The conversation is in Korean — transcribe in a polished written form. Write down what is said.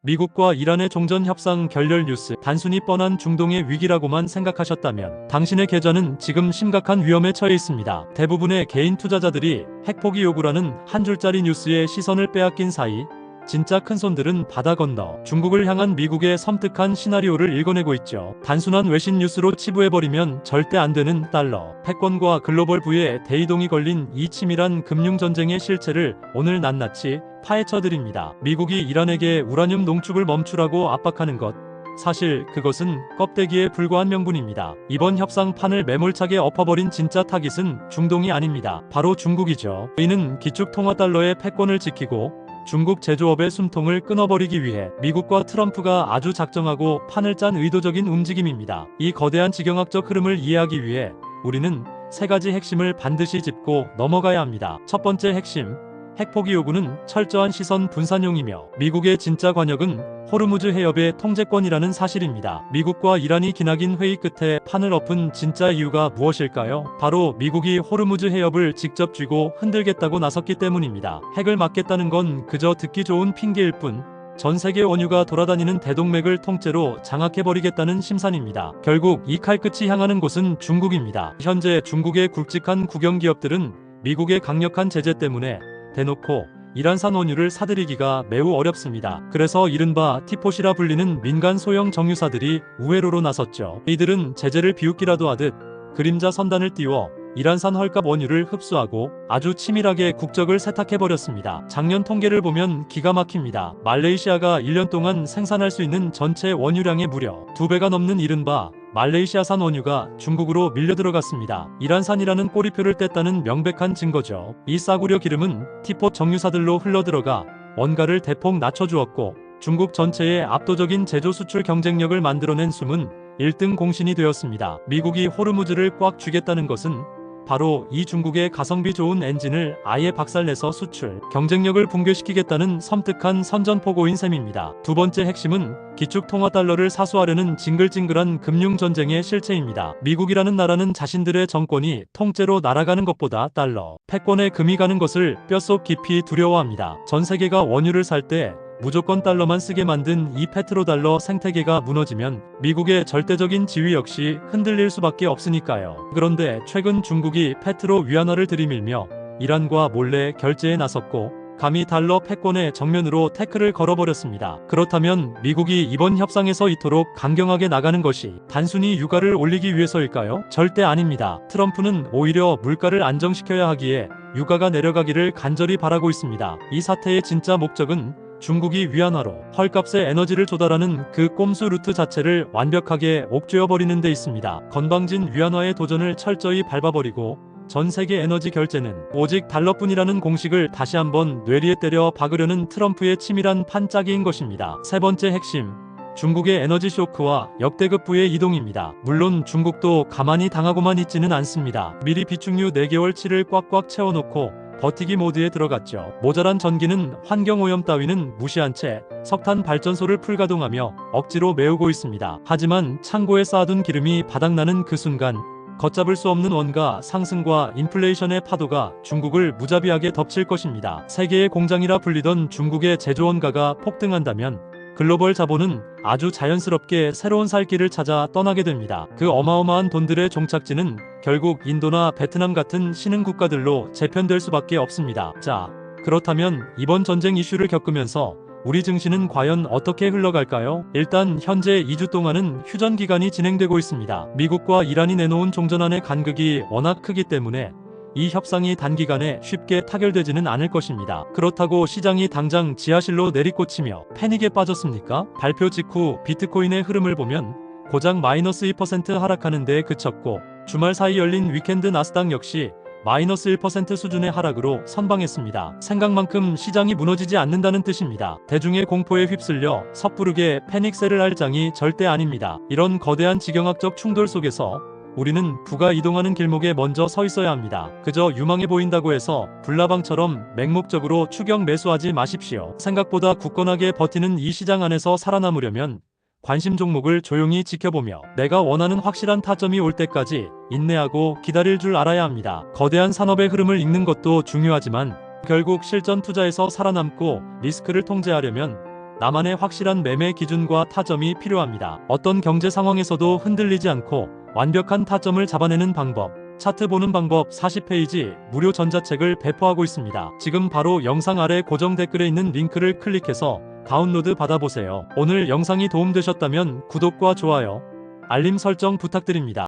미국과 이란의 종전 협상 결렬 뉴스, 단순히 뻔한 중동의 위기라고만 생각하셨다면 당신의 계좌는 지금 심각한 위험에 처해 있습니다. 대부분의 개인 투자자들이 핵포기 요구라는 한 줄짜리 뉴스에 시선을 빼앗긴 사이 진짜 큰손들은 바다 건너 중국을 향한 미국의 섬뜩한 시나리오를 읽어내고 있죠. 단순한 외신 뉴스로 치부해버리면 절대 안 되는 달러, 패권과 글로벌 부의 대이동이 걸린 이 치밀한 금융전쟁의 실체를 오늘 낱낱이 파헤쳐드립니다. 미국이 이란에게 우라늄 농축을 멈추라고 압박하는 것, 사실 그것은 껍데기에 불과한 명분입니다. 이번 협상판을 매몰차게 엎어버린 진짜 타깃은 중동이 아닙니다. 바로 중국이죠. 이는 기축통화달러의 패권을 지키고 중국 제조업의 숨통을 끊어버리기 위해 미국과 트럼프가 아주 작정하고 판을 짠 의도적인 움직임입니다. 이 거대한 지경학적 흐름을 이해하기 위해 우리는 세 가지 핵심을 반드시 짚고 넘어가야 합니다. 첫 번째 핵심, 핵포기 요구는 철저한 시선 분산용이며 미국의 진짜 관역은 호르무즈 해협의 통제권이라는 사실입니다. 미국과 이란이 기나긴 회의 끝에 판을 엎은 진짜 이유가 무엇일까요? 바로 미국이 호르무즈 해협을 직접 쥐고 흔들겠다고 나섰기 때문입니다. 핵을 막겠다는 건 그저 듣기 좋은 핑계일 뿐 전 세계 원유가 돌아다니는 대동맥을 통째로 장악해버리겠다는 심산입니다. 결국 이 칼끝이 향하는 곳은 중국입니다. 현재 중국의 굵직한 국영기업들은 미국의 강력한 제재 때문에 대놓고 이란산 원유를 사들이기가 매우 어렵습니다. 그래서 이른바 티폿이라 불리는 민간 소형 정유사들이 우회로로 나섰죠. 이들은 제재를 비웃기라도 하듯 그림자 선단을 띄워 이란산 헐값 원유를 흡수하고 아주 치밀하게 국적을 세탁해버렸습니다. 작년 통계를 보면 기가 막힙니다. 말레이시아가 1년 동안 생산할 수 있는 전체 원유량의 무려 2배가 넘는 이른바 말레이시아산 원유가 중국으로 밀려 들어갔습니다. 이란산이라는 꼬리표를 뗐다는 명백한 증거죠. 이 싸구려 기름은 티폿 정유사들로 흘러들어가 원가를 대폭 낮춰주었고 중국 전체의 압도적인 제조 수출 경쟁력을 만들어낸 숨은 1등 공신이 되었습니다. 미국이 호르무즈를 꽉 쥐겠다는 것은 바로 이 중국의 가성비 좋은 엔진을 아예 박살내서 수출 경쟁력을 붕괴시키겠다는 섬뜩한 선전포고인 셈입니다. 두 번째 핵심은 기축통화달러를 사수하려는 징글징글한 금융전쟁의 실체입니다. 미국이라는 나라는 자신들의 정권이 통째로 날아가는 것보다 달러, 패권에 금이 가는 것을 뼛속 깊이 두려워합니다. 전 세계가 원유를 살 때 무조건 달러만 쓰게 만든 이 페트로달러 생태계가 무너지면 미국의 절대적인 지위 역시 흔들릴 수밖에 없으니까요. 그런데 최근 중국이 페트로 위안화를 들이밀며 이란과 몰래 결제에 나섰고 감히 달러 패권의 정면으로 태클을 걸어버렸습니다. 그렇다면 미국이 이번 협상에서 이토록 강경하게 나가는 것이 단순히 유가를 올리기 위해서일까요? 절대 아닙니다. 트럼프는 오히려 물가를 안정시켜야 하기에 유가가 내려가기를 간절히 바라고 있습니다. 이 사태의 진짜 목적은 중국이 위안화로 헐값의 에너지를 조달하는 그 꼼수 루트 자체를 완벽하게 옥죄어버리는 데 있습니다. 건방진 위안화의 도전을 철저히 밟아버리고 전 세계 에너지 결제는 오직 달러뿐이라는 공식을 다시 한번 뇌리에 때려 박으려는 트럼프의 치밀한 판짜기인 것입니다. 세 번째 핵심, 중국의 에너지 쇼크와 역대급 부의 이동입니다. 물론 중국도 가만히 당하고만 있지는 않습니다. 미리 비축유 4개월치를 꽉꽉 채워놓고 버티기 모드에 들어갔죠. 모자란 전기는 환경오염 따위는 무시한 채 석탄 발전소를 풀가동하며 억지로 메우고 있습니다. 하지만 창고에 쌓아둔 기름이 바닥나는 그 순간 걷잡을 수 없는 원가 상승과 인플레이션의 파도가 중국을 무자비하게 덮칠 것입니다. 세계의 공장이라 불리던 중국의 제조 원가가 폭등한다면 글로벌 자본은 아주 자연스럽게 새로운 살 길을 찾아 떠나게 됩니다. 그 어마어마한 돈들의 종착지는 결국 인도나 베트남 같은 신흥 국가들로 재편될 수밖에 없습니다. 자, 그렇다면 이번 전쟁 이슈를 겪으면서 우리 증시는 과연 어떻게 흘러갈까요? 일단 현재 2주 동안은 휴전 기간이 진행되고 있습니다. 미국과 이란이 내놓은 종전안의 간극이 워낙 크기 때문에 이 협상이 단기간에 쉽게 타결되지는 않을 것입니다. 그렇다고 시장이 당장 지하실로 내리꽂히며 패닉에 빠졌습니까? 발표 직후 비트코인의 흐름을 보면 고작 마이너스 2% 하락하는 데에 그쳤고 주말 사이 열린 위켄드 나스닥 역시 마이너스 1% 수준의 하락으로 선방했습니다. 생각만큼 시장이 무너지지 않는다는 뜻입니다. 대중의 공포에 휩쓸려 섣부르게 패닉셀을 할 장이 절대 아닙니다. 이런 거대한 지경학적 충돌 속에서 우리는 부가 이동하는 길목에 먼저 서 있어야 합니다. 그저 유망해 보인다고 해서 불나방처럼 맹목적으로 추격 매수하지 마십시오. 생각보다 굳건하게 버티는 이 시장 안에서 살아남으려면 관심 종목을 조용히 지켜보며 내가 원하는 확실한 타점이 올 때까지 인내하고 기다릴 줄 알아야 합니다. 거대한 산업의 흐름을 읽는 것도 중요하지만 결국 실전 투자에서 살아남고 리스크를 통제하려면 나만의 확실한 매매 기준과 타점이 필요합니다. 어떤 경제 상황에서도 흔들리지 않고 완벽한 타점을 잡아내는 방법, 차트 보는 방법 40페이지 무료 전자책을 배포하고 있습니다. 지금 바로 영상 아래 고정 댓글에 있는 링크를 클릭해서 다운로드 받아보세요. 오늘 영상이 도움되셨다면 구독과 좋아요, 알림 설정 부탁드립니다.